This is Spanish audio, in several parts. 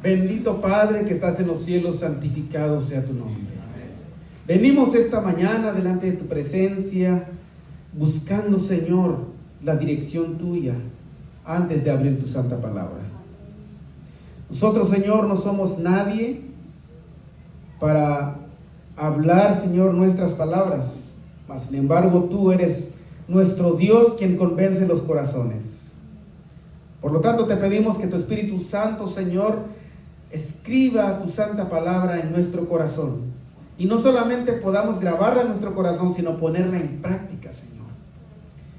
Bendito Padre que estás en los cielos, santificado sea tu nombre. Venimos esta mañana delante de tu presencia, buscando, Señor, la dirección tuya antes de abrir tu santa palabra. Nosotros, Señor, no somos nadie para hablar, Señor, nuestras palabras, mas sin embargo tú eres nuestro Dios quien convence los corazones. Por lo tanto, te pedimos que tu Espíritu Santo, Señor, escriba tu santa palabra en nuestro corazón. Y no solamente podamos grabarla en nuestro corazón, sino ponerla en práctica, Señor.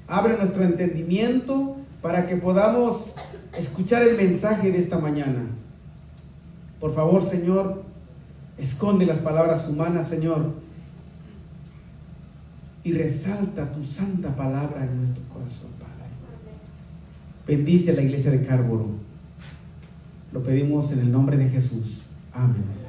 Abre nuestro entendimiento para que podamos escuchar el mensaje de esta mañana. Por favor, Señor, esconde las palabras humanas, Señor, y resalta tu santa palabra en nuestro corazón, Padre. Bendice a la iglesia de Cárboro. Lo pedimos en el nombre de Jesús. Amén.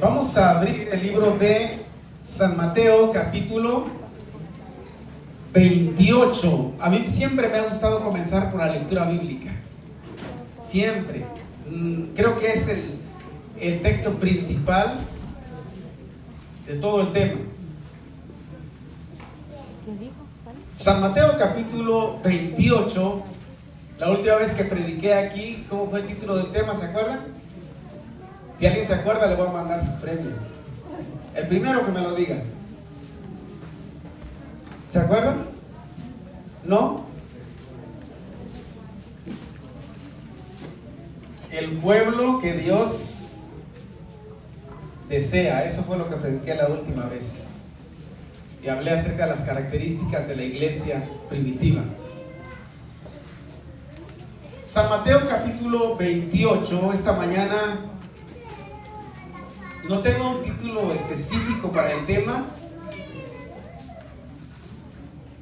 Vamos a abrir el libro de San Mateo, capítulo 28. A mí siempre me ha gustado comenzar por la lectura bíblica. Siempre. Creo que es el texto principal de todo el tema. San Mateo, capítulo 28. La última vez que prediqué aquí, ¿cómo fue el título del tema? ¿Se acuerdan? Si alguien se acuerda, le voy a mandar su premio. El primero que me lo diga. ¿Se acuerdan? ¿No? El pueblo que Dios desea. Eso fue lo que prediqué la última vez. Y hablé acerca de las características de la iglesia primitiva. San Mateo capítulo 28, esta mañana. No tengo un título específico para el tema,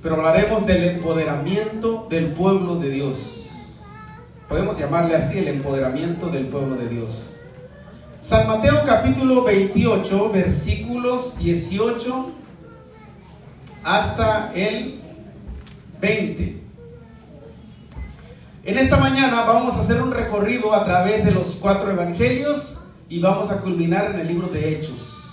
pero hablaremos del empoderamiento del pueblo de Dios. Podemos llamarle así, el empoderamiento del pueblo de Dios. San Mateo capítulo 28, versículos 18 hasta el 20. En esta mañana vamos a hacer un recorrido a través de los 4 evangelios y vamos a culminar en el libro de Hechos.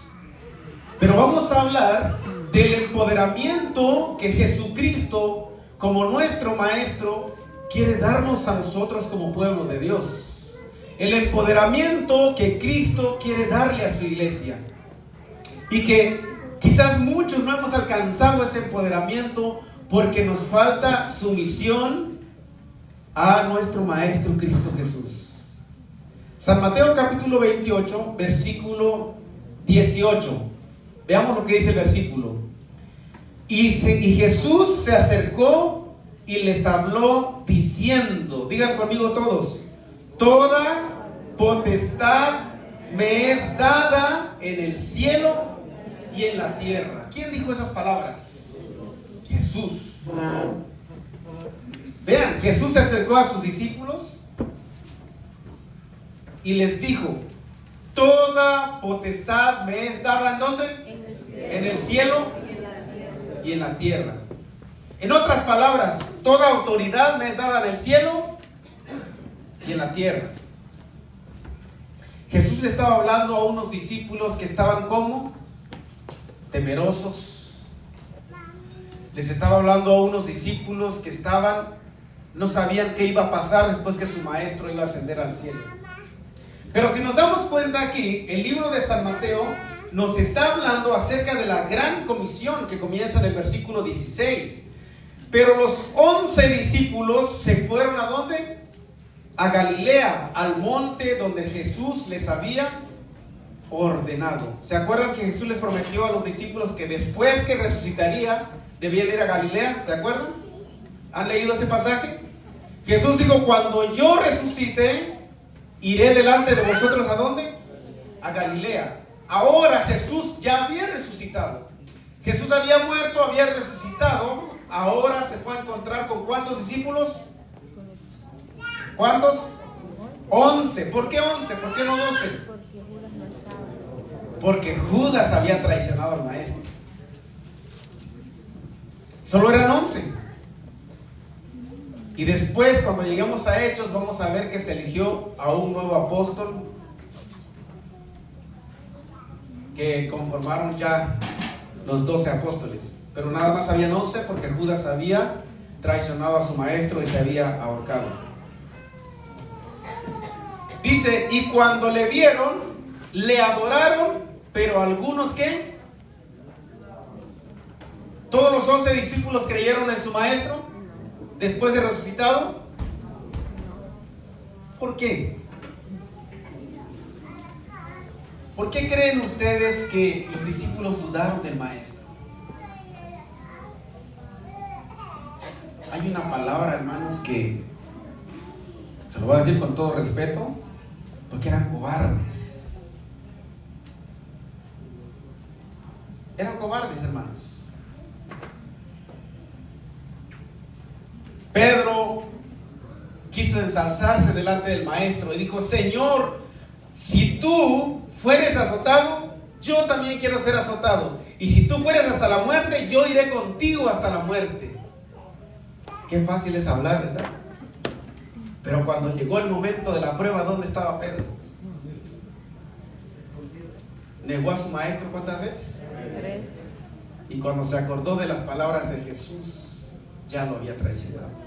Pero vamos a hablar del empoderamiento que Jesucristo, como nuestro Maestro, quiere darnos a nosotros como pueblo de Dios. El empoderamiento que Cristo quiere darle a su iglesia. Y que quizás muchos no hemos alcanzado ese empoderamiento porque nos falta sumisión a nuestro Maestro Cristo Jesús. San Mateo capítulo 28, versículo 18. Veamos lo que dice el versículo. Y Jesús se acercó y les habló diciendo, digan conmigo todos, toda potestad me es dada en el cielo y en la tierra. ¿Quién dijo esas palabras? Jesús. Vean, Jesús se acercó a sus discípulos y les dijo, toda potestad me es dada, ¿en dónde? En el cielo y en la tierra. En otras palabras, toda autoridad me es dada en el cielo y en la tierra. Jesús le estaba hablando a unos discípulos que estaban como temerosos. Les estaba hablando a unos discípulos que no sabían qué iba a pasar después que su maestro iba a ascender al cielo. Pero si nos damos cuenta aquí, el libro de San Mateo nos está hablando acerca de la gran comisión que comienza en el versículo 16. Pero los 11 discípulos se fueron ¿a dónde? A Galilea, al monte donde Jesús les había ordenado. ¿Se acuerdan que Jesús les prometió a los discípulos que después que resucitaría debían ir a Galilea? ¿Se acuerdan? ¿Han leído ese pasaje? Jesús dijo, cuando yo resucite, iré delante de vosotros ¿a dónde? A Galilea. Ahora Jesús ya había resucitado. Jesús había muerto, había resucitado. Ahora se fue a encontrar con ¿cuántos discípulos? ¿Cuántos? 11. ¿Por qué 11? ¿Por qué no 12? Porque Judas había traicionado al maestro. Solo eran 11. Y después, cuando lleguemos a Hechos, vamos a ver que se eligió a un nuevo apóstol, que conformaron ya los 12 apóstoles. Pero nada más habían 11 porque Judas había traicionado a su maestro y se había ahorcado. Dice, y cuando le vieron, le adoraron, pero algunos, ¿qué? ¿Todos los 11 discípulos creyeron en su maestro después de resucitado? ¿Por qué? ¿Por qué creen ustedes que los discípulos dudaron del maestro? Hay una palabra, hermanos, que se lo voy a decir con todo respeto, porque eran cobardes. Eran cobardes, hermanos. Pedro quiso ensalzarse delante del maestro y dijo: Señor, si tú fueres azotado, yo también quiero ser azotado. Y si tú fueres hasta la muerte, yo iré contigo hasta la muerte. Qué fácil es hablar, ¿verdad? Pero cuando llegó el momento de la prueba, ¿dónde estaba Pedro? Negó a su maestro, ¿cuántas veces? 3. Y cuando se acordó de las palabras de Jesús, ya lo había traicionado.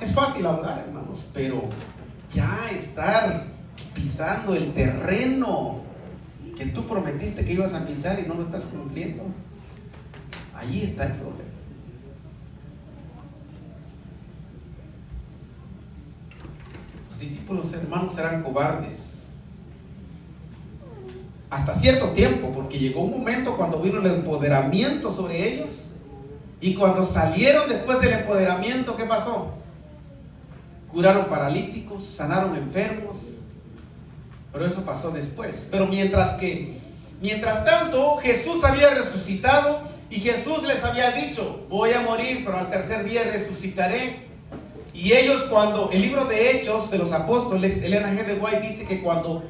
Es fácil hablar, hermanos, pero ya estar pisando el terreno que tú prometiste que ibas a pisar y no lo estás cumpliendo, ahí está el problema. Los discípulos, hermanos, eran cobardes hasta cierto tiempo, porque llegó un momento cuando vino el empoderamiento sobre ellos, y cuando salieron después del empoderamiento, ¿qué pasó? Curaron paralíticos, sanaron enfermos, pero eso pasó después. Pero mientras tanto, Jesús había resucitado y Jesús les había dicho: voy a morir, pero al tercer día resucitaré. Y ellos, cuando el libro de Hechos de los Apóstoles, Ellen G. de White dice que cuando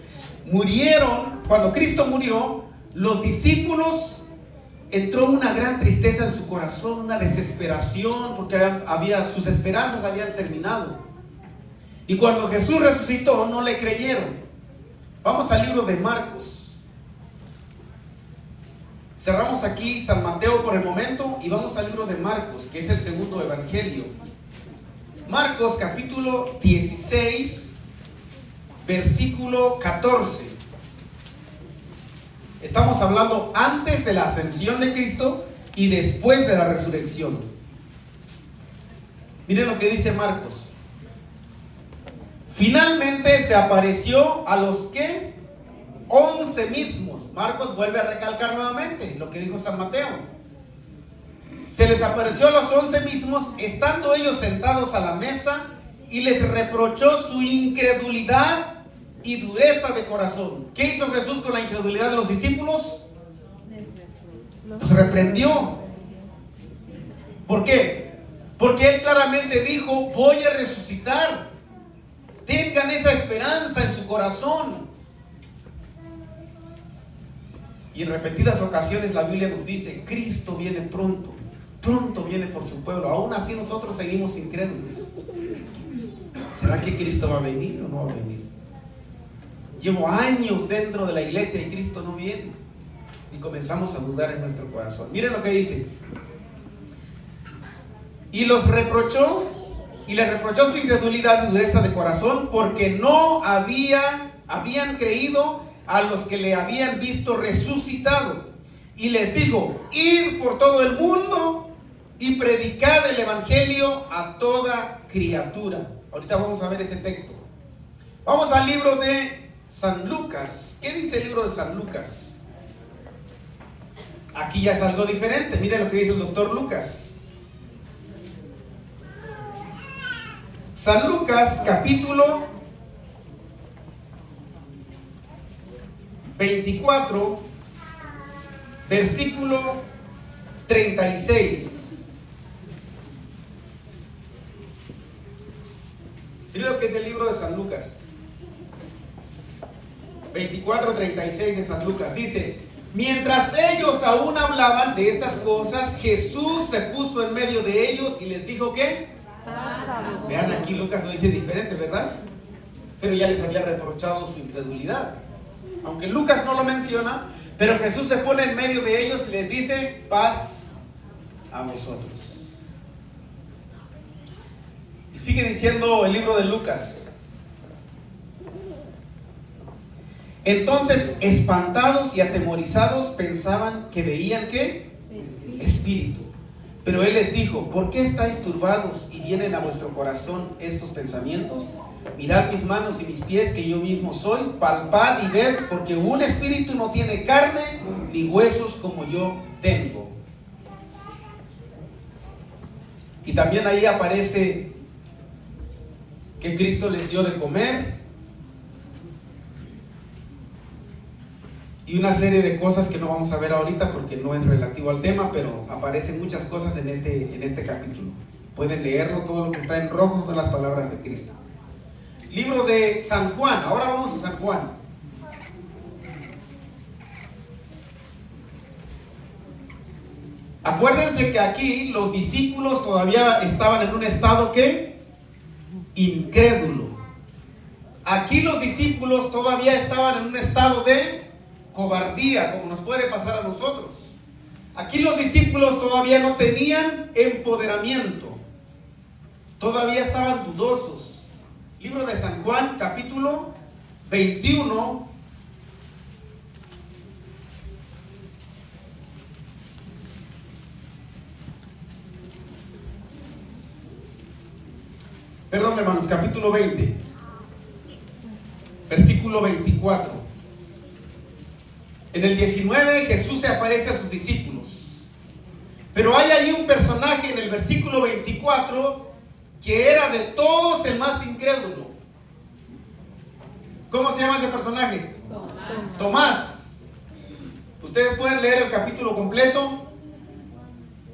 Cristo murió, los discípulos entró una gran tristeza en su corazón, una desesperación, porque sus esperanzas habían terminado. Y cuando Jesús resucitó, no le creyeron. Vamos al libro de Marcos. Cerramos aquí San Mateo por el momento y vamos al libro de Marcos, que es el segundo evangelio. Marcos capítulo 16, versículo 14. Estamos hablando antes de la ascensión de Cristo y después de la resurrección. Miren lo que dice Marcos. Finalmente se apareció a los que 11 mismos. Marcos vuelve a recalcar nuevamente lo que dijo San Mateo. Se les apareció a los 11 mismos, estando ellos sentados a la mesa, y les reprochó su incredulidad y dureza de corazón. ¿Qué hizo Jesús con la incredulidad de los discípulos? Los reprendió. ¿Por qué? Porque Él claramente dijo: voy a resucitar. Tengan esa esperanza en su corazón. Y en repetidas ocasiones la Biblia nos dice: Cristo viene pronto. Pronto viene por su pueblo. Aún así nosotros seguimos incrédulos. ¿Será que Cristo va a venir o no va a venir? Llevo años dentro de la iglesia y Cristo no viene. Y comenzamos a dudar en nuestro corazón. Miren lo que dice. Y les reprochó su incredulidad y dureza de corazón, porque no habían creído a los que le habían visto resucitado. Y les dijo: id por todo el mundo y predicad el evangelio a toda criatura. Ahorita vamos a ver ese texto. Vamos al libro de San Lucas. ¿Qué dice el libro de San Lucas? Aquí ya es algo diferente. Miren lo que dice el doctor Lucas. San Lucas capítulo 24, versículo 36. Mira lo que es el libro de San Lucas. 24:36 de San Lucas. Dice: mientras ellos aún hablaban de estas cosas, Jesús se puso en medio de ellos y les dijo ¿qué? Vean, aquí Lucas lo dice diferente, ¿verdad? Pero ya les había reprochado su incredulidad. Aunque Lucas no lo menciona, pero Jesús se pone en medio de ellos y les dice: paz a vosotros. Y sigue diciendo el libro de Lucas: entonces, espantados y atemorizados, pensaban que veían ¿qué? Espíritu. Pero él les dijo: ¿por qué estáis turbados y vienen a vuestro corazón estos pensamientos? Mirad mis manos y mis pies, que yo mismo soy. Palpad y ved, porque un espíritu no tiene carne ni huesos como yo tengo. Y también ahí aparece que Cristo les dio de comer y una serie de cosas que no vamos a ver ahorita porque no es relativo al tema, pero aparecen muchas cosas en este capítulo. Pueden leerlo, todo lo que está en rojo son las palabras de Cristo. Libro de San Juan, ahora vamos a San Juan. Acuérdense que aquí los discípulos todavía estaban en un estado ¿qué? Incrédulo. Aquí los discípulos todavía estaban en un estado de cobardía, como nos puede pasar a nosotros. Aquí los discípulos todavía no tenían empoderamiento, todavía estaban dudosos. Libro de San Juan, capítulo 21. Perdón, hermanos, capítulo 20, versículo 24. En el 19 Jesús se aparece a sus discípulos, pero hay ahí un personaje en el versículo 24 que era de todos el más incrédulo. ¿Cómo se llama ese personaje? Tomás. Ustedes pueden leer el capítulo completo.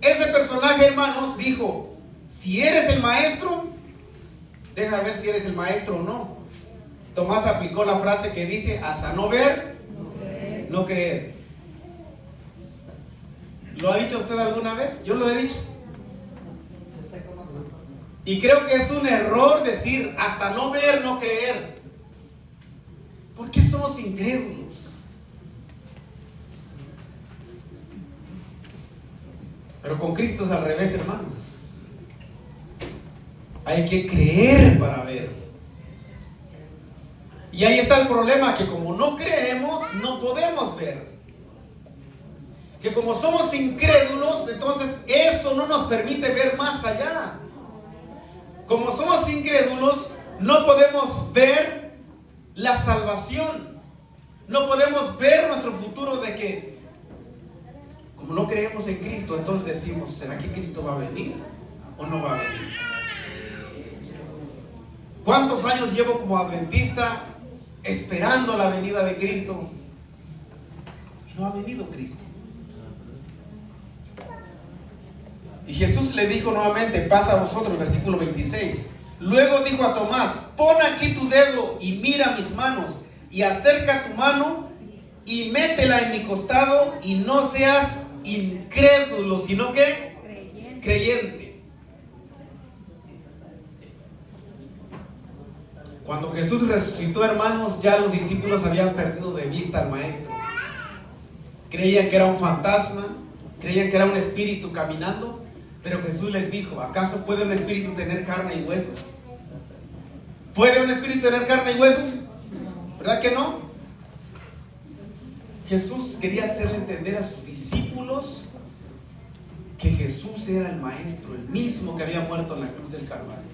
Ese personaje, hermanos, dijo: si eres el maestro, deja ver si eres el maestro o no. Tomás aplicó la frase que dice: hasta no ver, no creer. ¿Lo ha dicho usted alguna vez? Yo lo he dicho. Y creo que es un error decir hasta no ver, no creer. ¿Por qué somos incrédulos? Pero con Cristo es al revés, hermanos. Hay que creer para ver. Y ahí está el problema, que como no creemos, no podemos ver. Que como somos incrédulos, entonces eso no nos permite ver más allá. Como somos incrédulos, no podemos ver la salvación. No podemos ver nuestro futuro, de que como no creemos en Cristo, entonces decimos: ¿será que Cristo va a venir o no va a venir? ¿Cuántos años llevo como adventista esperando la venida de Cristo? Y no ha venido Cristo. Y Jesús le dijo nuevamente: pasa a vosotros, versículo 26. Luego dijo a Tomás: pon aquí tu dedo y mira mis manos, y acerca tu mano y métela en mi costado, y no seas incrédulo, sino que creyente. Cuando Jesús resucitó, hermanos, ya los discípulos habían perdido de vista al maestro. Creían que era un fantasma, creían que era un espíritu caminando. Pero Jesús les dijo: ¿acaso puede un espíritu tener carne y huesos? ¿Puede un espíritu tener carne y huesos? ¿Verdad que no? Jesús quería hacerle entender a sus discípulos que Jesús era el maestro, el mismo que había muerto en la cruz del Calvario.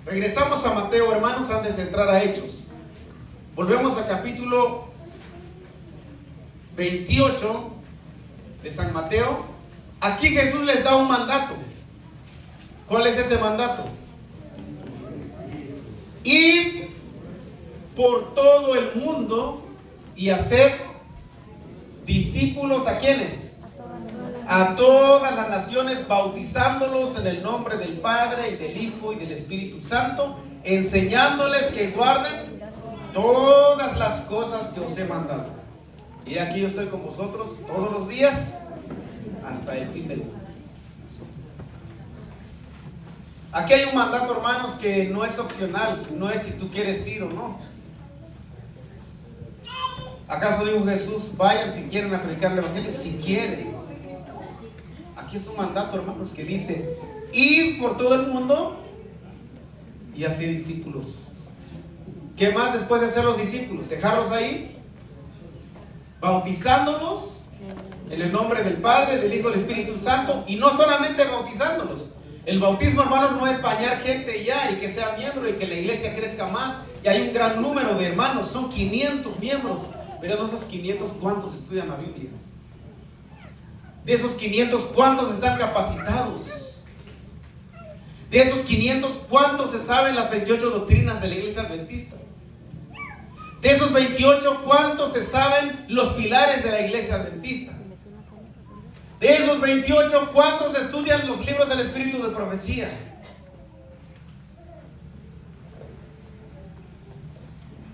Regresamos a Mateo, hermanos, antes de entrar a Hechos. Volvemos al capítulo 28 de San Mateo. Aquí Jesús les da un mandato. ¿Cuál es ese mandato? Id por todo el mundo y hacer discípulos. ¿A quiénes? a todas las naciones, bautizándolos en el nombre del Padre y del Hijo y del Espíritu Santo, enseñándoles que guarden todas las cosas que os he mandado. Y aquí yo estoy con vosotros todos los días hasta el fin del mundo. Aquí hay un mandato, hermanos, que no es opcional, no es si tú quieres ir o no. ¿Acaso dijo Jesús, vayan si quieren a predicar el evangelio? Si quieren. Aquí es un mandato, hermanos, que dice, id por todo el mundo y hacer discípulos. ¿Qué más después de ser los discípulos? Dejarlos ahí, bautizándolos en el nombre del Padre, del Hijo y del Espíritu Santo, y no solamente bautizándolos. El bautismo, hermanos, no es bañar gente ya y que sea miembro y que la iglesia crezca más. Y hay un gran número de hermanos, son 500 miembros. Pero de esos 500, ¿cuántos estudian la Biblia? De esos 500, ¿cuántos están capacitados? De esos 500, ¿cuántos se saben las 28 doctrinas de la iglesia adventista? De esos 28, ¿cuántos se saben los pilares de la iglesia adventista? De esos 28, ¿cuántos estudian los libros del espíritu de profecía?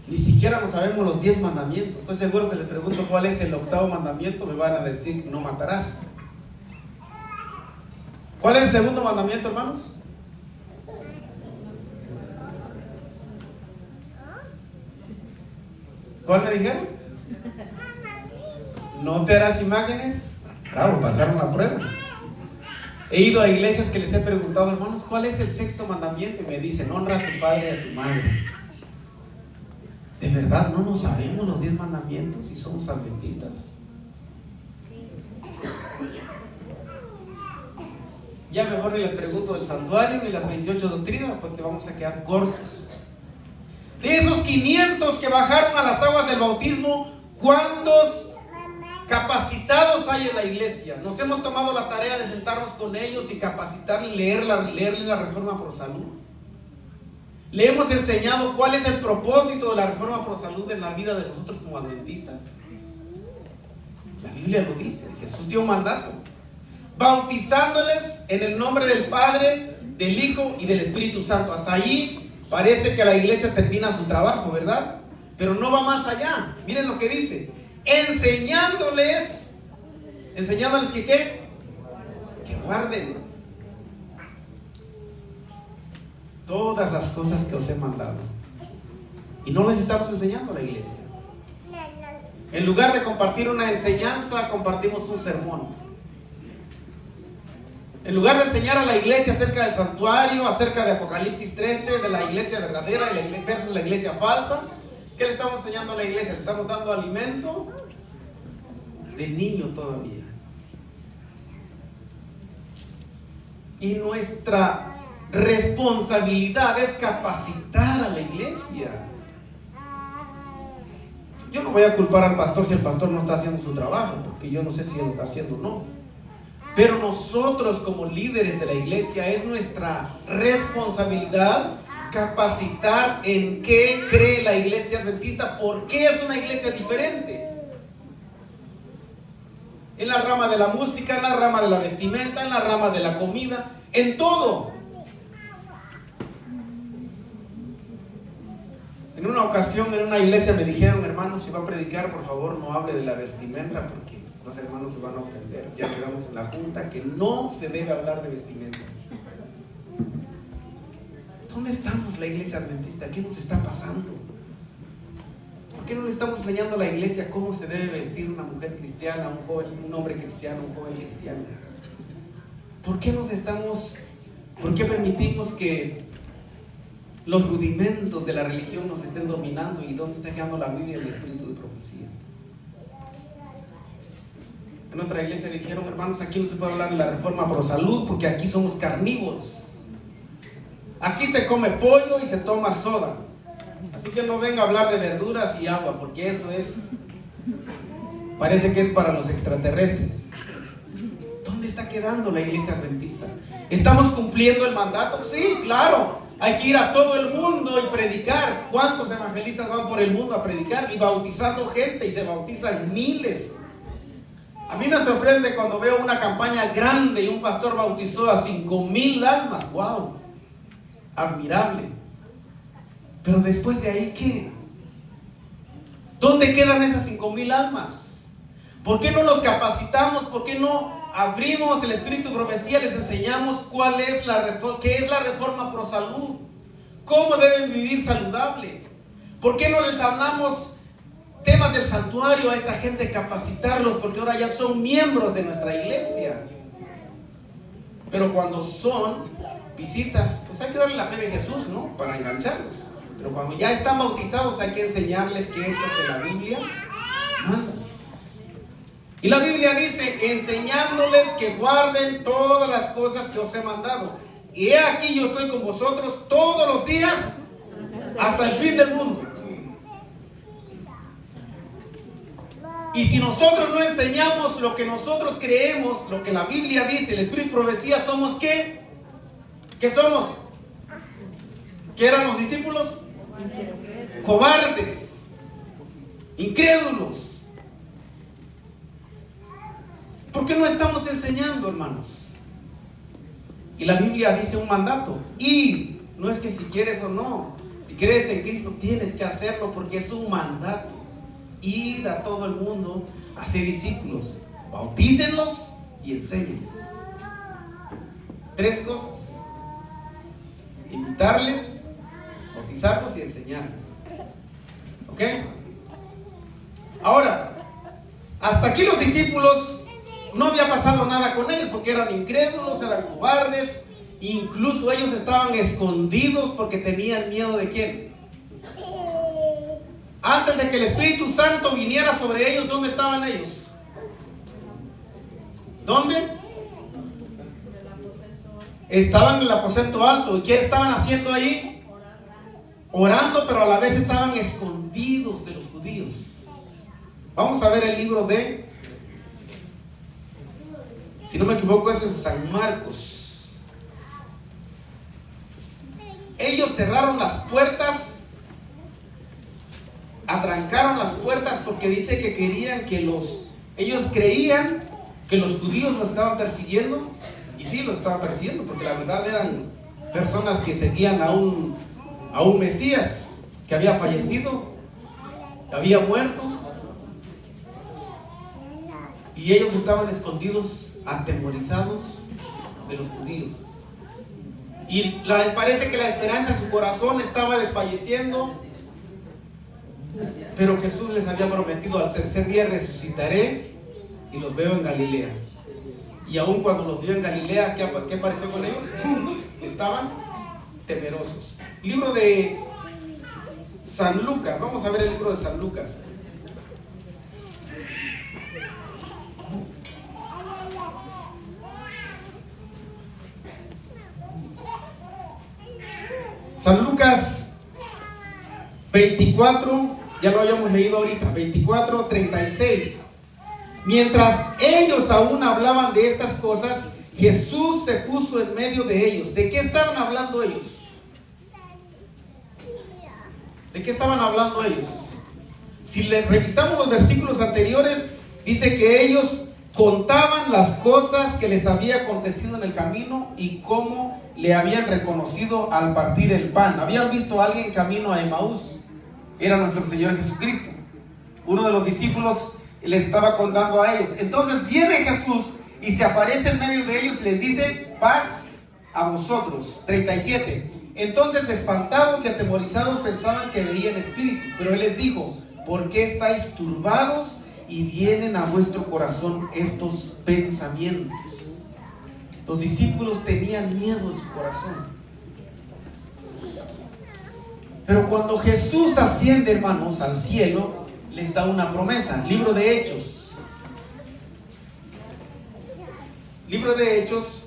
Ni siquiera nos sabemos los 10 mandamientos. Estoy seguro que les pregunto cuál es el 8º mandamiento, me van a decir, no matarás. ¿Cuál es el 2º mandamiento, hermanos? ¿Cuál me dijeron? No te harás imágenes. Bravo, pasaron la prueba. He ido a iglesias que les he preguntado, hermanos, ¿cuál es el 6º mandamiento? Y me dicen, honra a tu padre y a tu madre. ¿De verdad no nos sabemos los 10 mandamientos y somos adventistas? Ya mejor ni les pregunto del santuario ni las 28 doctrinas, porque vamos a quedar cortos. De esos 500 que bajaron a las aguas del bautismo, ¿cuántos capacitados hay en la iglesia? Nos hemos tomado la tarea de sentarnos con ellos y capacitar y leerle la Reforma Pro Salud. Le hemos enseñado cuál es el propósito de la Reforma Pro Salud en la vida de nosotros como adventistas. La Biblia lo dice, Jesús dio un mandato, bautizándoles en el nombre del Padre, del Hijo y del Espíritu Santo. Hasta ahí parece que la iglesia termina su trabajo, ¿verdad? Pero no va más allá. Miren lo que dice, enseñándoles que ¿qué? Que guarden todas las cosas que os he mandado. Y no les estamos enseñando a la iglesia. En lugar de compartir una enseñanza, compartimos un sermón. En lugar de enseñar a la iglesia acerca del santuario, acerca de Apocalipsis 13, de la iglesia verdadera versus la iglesia falsa, ¿qué le estamos enseñando a la iglesia? Le estamos dando alimento de niño todavía. Y nuestra responsabilidad es capacitar a la iglesia. Yo no voy a culpar al pastor si el pastor no está haciendo su trabajo, porque yo no sé si él lo está haciendo o no. Pero nosotros como líderes de la iglesia es nuestra responsabilidad capacitar en qué cree la iglesia adventista, por qué es una iglesia diferente. En la rama de la música, en la rama de la vestimenta, en la rama de la comida, en todo. En una ocasión en una iglesia me dijeron, hermanos, si va a predicar, por favor no hable de la vestimenta porque los hermanos se van a ofender. Ya quedamos en la junta que no se debe hablar de vestimenta. ¿Dónde estamos la iglesia adventista? ¿Qué nos está pasando? ¿Por qué no le estamos enseñando a la iglesia cómo se debe vestir una mujer cristiana, un joven, un hombre cristiano, un joven cristiano? ¿Por qué permitimos que los rudimentos de la religión nos estén dominando? ¿Y dónde está quedando la Biblia y el espíritu de profecía? En otra iglesia dijeron, hermanos, aquí no se puede hablar de la Reforma Pro Salud porque aquí somos carnívoros. Aquí se come pollo y se toma soda. Así que no venga a hablar de verduras y agua, porque eso parece que es para los extraterrestres. ¿Dónde está quedando la iglesia adventista? ¿Estamos cumpliendo el mandato? Sí, claro. Hay que ir a todo el mundo y predicar. ¿Cuántos evangelistas van por el mundo a predicar y bautizando gente? Y se bautizan miles. A mí me sorprende cuando veo una campaña grande y un pastor bautizó a 5,000 almas. ¡Wow! Admirable. Pero después de ahí, ¿qué? ¿Dónde quedan esas 5,000 almas? ¿Por qué no los capacitamos? ¿Por qué no abrimos el espíritu de profecía? Les enseñamos qué es la reforma pro salud, cómo deben vivir saludable. ¿Por qué no les hablamos temas del santuario a esa gente, capacitarlos? Porque ahora ya son miembros de nuestra iglesia. Pero cuando son visitas, pues hay que darle la fe de Jesús, ¿no? Para engancharlos. Pero cuando ya están bautizados, hay que enseñarles que es lo que la Biblia manda. Y la Biblia dice: enseñándoles que guarden todas las cosas que os he mandado. Y he aquí, yo estoy con vosotros todos los días hasta el fin del mundo. Y si nosotros no enseñamos lo que nosotros creemos, lo que la Biblia dice, el espíritu de profecía, ¿somos qué? ¿Qué somos? ¿Qué eran los discípulos? Cobardes, incrédulos. ¿Por qué no estamos enseñando, hermanos? Y la Biblia dice un mandato. Y no es que si quieres o no. Si crees en Cristo tienes que hacerlo, porque es un mandato. Ir a todo el mundo a ser discípulos. Bautícenlos y enséñenles. 3 cosas: invitarles, bautizarlos y enseñarles. ¿Ok? Ahora, hasta aquí los discípulos no había pasado nada con ellos, porque eran incrédulos, eran cobardes. Incluso ellos estaban escondidos porque tenían miedo ¿de quién? Antes de que el Espíritu Santo viniera sobre ellos, ¿dónde estaban ellos? ¿Dónde? Estaban en el aposento alto. ¿Y qué estaban haciendo ahí? Orando, pero a la vez estaban escondidos de los judíos. Vamos a ver el libro de, si no me equivoco, es en San Marcos. Ellos cerraron las puertas, atrancaron las puertas, porque dice que querían que ellos creían que los judíos los estaban persiguiendo. Y sí, los estaban persiguiendo, porque la verdad eran personas que seguían a un Mesías que había fallecido, que había muerto. Y ellos estaban escondidos, atemorizados de los judíos. Y parece que la esperanza en su corazón estaba desfalleciendo. Pero Jesús les había prometido: al tercer día resucitaré y los veo en Galilea. Y aún cuando los vio en Galilea, ¿qué pareció con ellos? Estaban temerosos. Libro de San Lucas. Vamos a ver el libro de San Lucas. San Lucas 24, ya lo habíamos leído ahorita, 24:36. Mientras ellos aún hablaban de estas cosas, Jesús se puso en medio de ellos. ¿De qué estaban hablando ellos? ¿De qué estaban hablando ellos? Si revisamos los versículos anteriores, dice que ellos contaban las cosas que les había acontecido en el camino y cómo le habían reconocido al partir el pan. Habían visto a alguien camino a Emaús. Era nuestro Señor Jesucristo. Uno de los discípulos les estaba contando a ellos. Entonces viene Jesús y se aparece en medio de ellos y les dice: paz a vosotros. 37. Entonces, espantados y atemorizados, pensaban que veían espíritu. Pero Él les dijo: ¿por qué estáis turbados y vienen a vuestro corazón estos pensamientos? Los discípulos tenían miedo en su corazón. Pero cuando Jesús asciende, hermanos, al cielo, les da una promesa. Libro de Hechos. Libro de Hechos,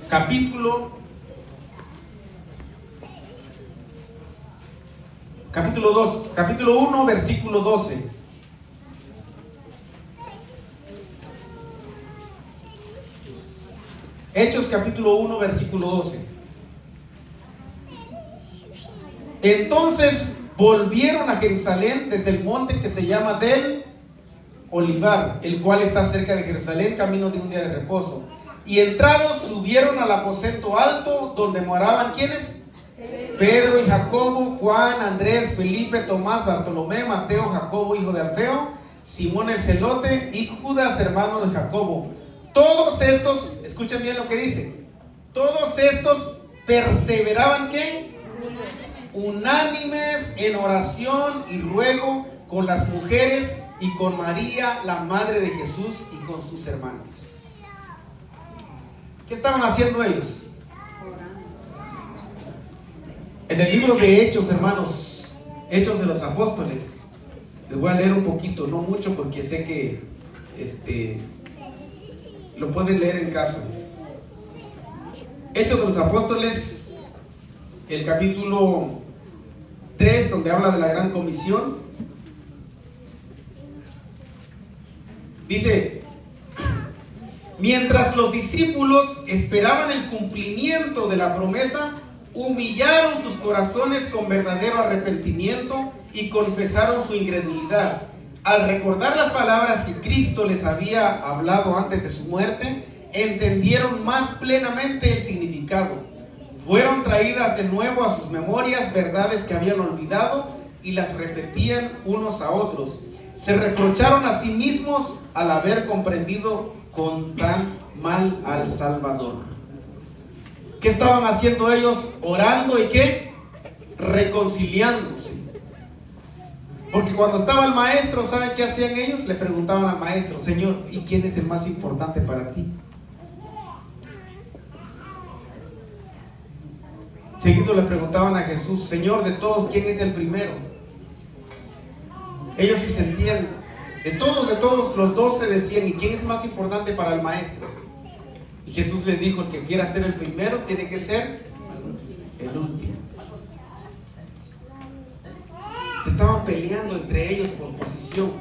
capítulo 2, capítulo 1, versículo 12. Hechos capítulo 1, versículo 12. Entonces volvieron a Jerusalén desde el monte que se llama del Olivar, el cual está cerca de Jerusalén, camino de un día de reposo. Y entrados subieron al aposento alto, donde moraban ¿quiénes? Pedro y Jacobo, Juan, Andrés, Felipe, Tomás, Bartolomé, Mateo, Jacobo, hijo de Alfeo, Simón el celote y Judas, hermano de Jacobo. Todos estos, escuchen bien lo que dice, todos estos perseveraban ¿qué? Unánimes en oración y ruego con las mujeres y con María, la madre de Jesús, y con sus hermanos. ¿Qué estaban haciendo ellos? En el libro de Hechos, hermanos, Hechos de los Apóstoles, les voy a leer un poquito, no mucho porque sé que lo pueden leer en casa. Hechos de los Apóstoles, el capítulo 3, donde habla de la gran comisión. Dice: mientras los discípulos esperaban el cumplimiento de la promesa, humillaron sus corazones con verdadero arrepentimiento y confesaron su incredulidad. Al recordar las palabras que Cristo les había hablado antes de su muerte, entendieron más plenamente el significado. Fueron traídas de nuevo a sus memorias verdades que habían olvidado y las repetían unos a otros. Se reprocharon a sí mismos al haber comprendido con tan mal al Salvador. ¿Qué estaban haciendo ellos? Orando y ¿qué? Reconciliándose. Porque cuando estaba el maestro, ¿saben qué hacían ellos? Le preguntaban al maestro: Señor, ¿y quién es el más importante para ti? Seguido le preguntaban a Jesús: Señor, de todos, ¿quién es el primero? Ellos se sentían, de todos los 12 decían: ¿y quién es más importante para el maestro? Y Jesús les dijo: el que quiera ser el primero tiene que ser el último. Se estaban peleando entre ellos por posición.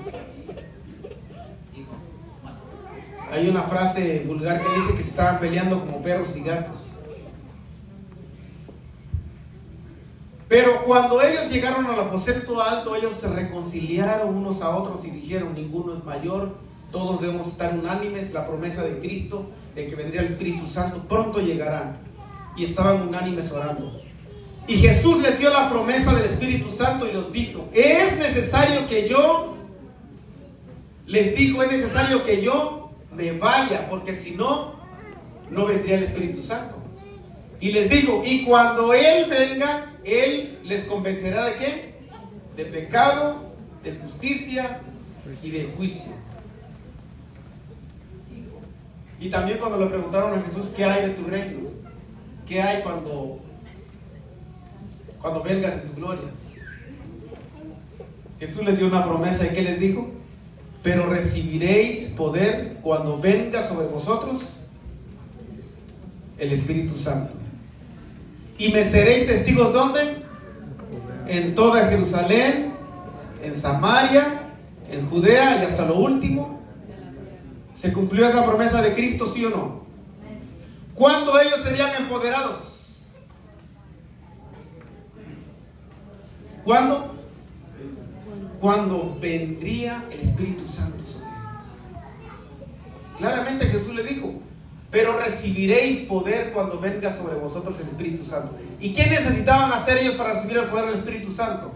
Hay una frase vulgar que dice que se estaban peleando como perros y gatos. Pero cuando ellos llegaron al aposento alto, ellos se reconciliaron unos a otros y dijeron: ninguno es mayor, todos debemos estar unánimes. La promesa de Cristo de que vendría el Espíritu Santo pronto llegará. Y estaban unánimes orando. Y Jesús les dio la promesa del Espíritu Santo y les dijo: es necesario que yo me vaya, porque si no, no vendría el Espíritu Santo. Y les dijo: y cuando Él venga, Él les convencerá ¿de qué? De pecado, de justicia y de juicio. Y también cuando le preguntaron a Jesús: ¿qué hay de tu reino? ¿Qué hay cuando vengas en tu gloria? Jesús les dio una promesa. ¿Y qué les dijo? Pero recibiréis poder cuando venga sobre vosotros el Espíritu Santo. Y me seréis testigos, ¿dónde? En toda Jerusalén, en Samaria, en Judea y hasta lo último. ¿Se cumplió esa promesa de Cristo, sí o no? ¿Cuándo ellos serían empoderados? ¿Cuándo? Cuando vendría el Espíritu Santo sobre ellos. Claramente Jesús le dijo: pero recibiréis poder cuando venga sobre vosotros el Espíritu Santo. ¿Y qué necesitaban hacer ellos para recibir el poder del Espíritu Santo?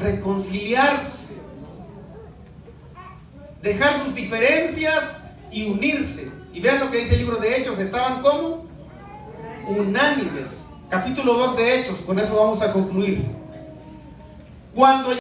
Reconciliarse, dejar sus diferencias y unirse. Y vean lo que dice el libro de Hechos: estaban como unánimes. Capítulo 2 de Hechos, con eso vamos a concluir. Cuando